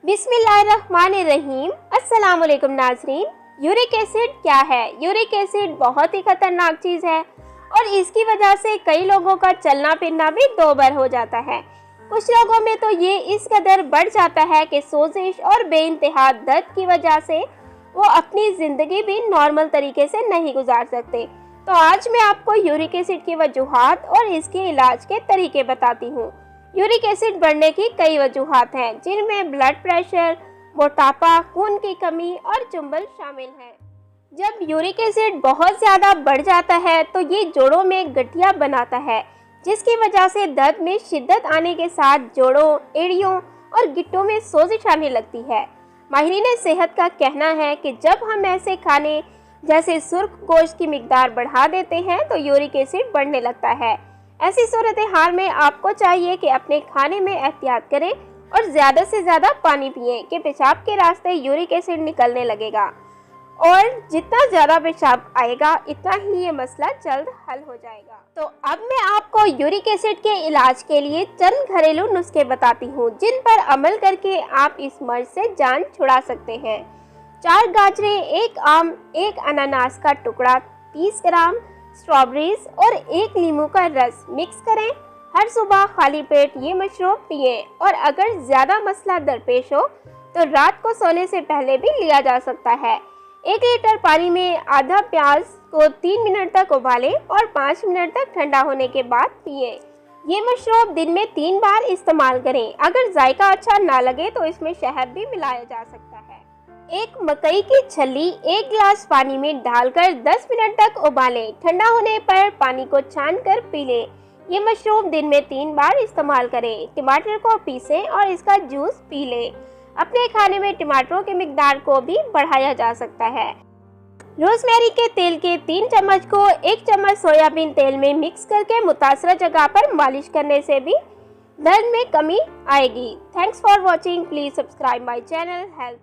बिस्मिल्लाहिर्रहमानिर्रहीम। अस्सलाम वालेकुम नाज़रीन। यूरिक एसिड क्या है? यूरिक एसिड बहुत ही खतरनाक चीज़ है और इसकी वजह से कई लोगों का चलना फिरना भी दोबर हो जाता है। कुछ लोगों में तो ये इस कदर बढ़ जाता है कि सोजिश और बेइंतहा दर्द की वजह से वो अपनी ज़िंदगी भी नॉर्मल तरीके से नहीं गुजार सकते। तो आज मैं आपको यूरिक एसिड की वजूहात और इसके इलाज के तरीके बताती हूँ। यूरिक एसिड बढ़ने की कई वजूहात हैं, जिनमें ब्लड प्रेशर, मोटापा, खून की कमी और चुंबल शामिल हैं। जब यूरिक एसिड बहुत ज़्यादा बढ़ जाता है तो ये जोड़ों में गठिया बनाता है, जिसकी वजह से दर्द में शिद्दत आने के साथ जोड़ों, एड़ियों और गिट्टों में सोजिश आने लगती है। माहिरीन सेहत का कहना है कि जब हम ऐसे खाने जैसे सुर्ख गोश्त की मिकदार बढ़ा देते हैं तो यूरिक एसिड बढ़ने लगता है। ऐसी सूरत हाल में आपको चाहिए कि अपने खाने में एहतियात करें और ज़्यादा से ज़्यादा पानी पिएं कि पेशाब के रास्ते यूरिक एसिड निकलने लगेगा और जितना ज़्यादा पेशाब आएगा इतना ही ये मसला जल्द हल हो जाएगा। तो अब मैं आपको यूरिक एसिड के इलाज के लिए चंद घरेलू नुस्खे बताती हूँ, जिन पर अमल करके आप इस मर्ज से जान छुड़ा सकते हैं। 4 गाजरें, 1 आम, 1 अनानास का टुकड़ा, 30 ग्राम स्ट्रॉबेरीज और 1 नींबू का रस मिक्स करें। हर सुबह खाली पेट ये मशरूब पिएं और अगर ज़्यादा मसला दरपेश हो तो रात को सोने से पहले भी लिया जा सकता है। 1 लीटर पानी में आधा प्याज को 3 मिनट तक उबालें और 5 मिनट तक ठंडा होने के बाद पिएं। ये मशरूब दिन में 3 बार इस्तेमाल करें। अगर जायका अच्छा ना लगे तो इसमें शहद भी मिलाया जा सकता है। 1 मकई की छल्ली 1 गिलास पानी में डालकर 10 मिनट तक उबालें। ठंडा होने पर पानी को छानकर पी लें। ये मशरूब दिन में 3 बार इस्तेमाल करें। टमाटर को पीसें और इसका जूस पी लें। अपने खाने में टमाटरों की मिकदार को भी बढ़ाया जा सकता है। रोजमेरी के तेल के 3 चम्मच को 1 चम्मच सोयाबीन तेल में मिक्स करके मुतासरा जगह पर मालिश करने से भी दर्द में कमी आएगी। Thanks for watching. Please subscribe my channel health.